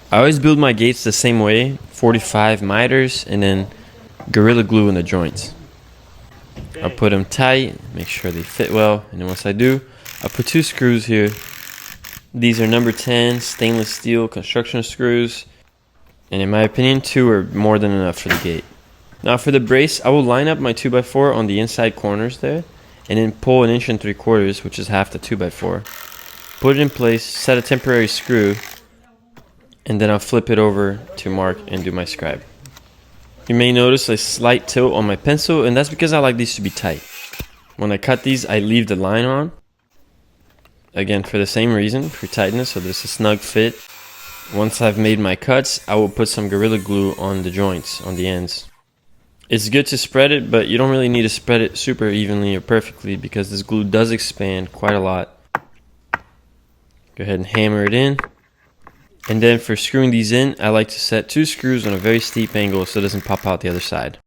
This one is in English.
I always build my gates the same way, 45 miters and then Gorilla Glue in the joints. I'll put them tight, make sure they fit well, and then once I do, I'll put 2 screws here. These are number 10 stainless steel construction screws, and in my opinion 2 are more than enough for the gate. Now for the brace, I will line up my 2x4 on the inside corners there, and then pull 1 3/4 inches, which is half the 2x4. Put it in place, set a temporary screw, and then I'll flip it over to mark and do my scribe. You may notice a slight tilt on my pencil, and that's because I like these to be tight. When I cut these, I leave the line on. Again, for the same reason, for tightness, so there's a snug fit. Once I've made my cuts, I will put some Gorilla Glue on the joints, on the ends. It's good to spread it, but you don't really need to spread it super evenly or perfectly because this glue does expand quite a lot. Go ahead and hammer it in. And then for screwing these in, I like to set 2 screws on a very steep angle so it doesn't pop out the other side.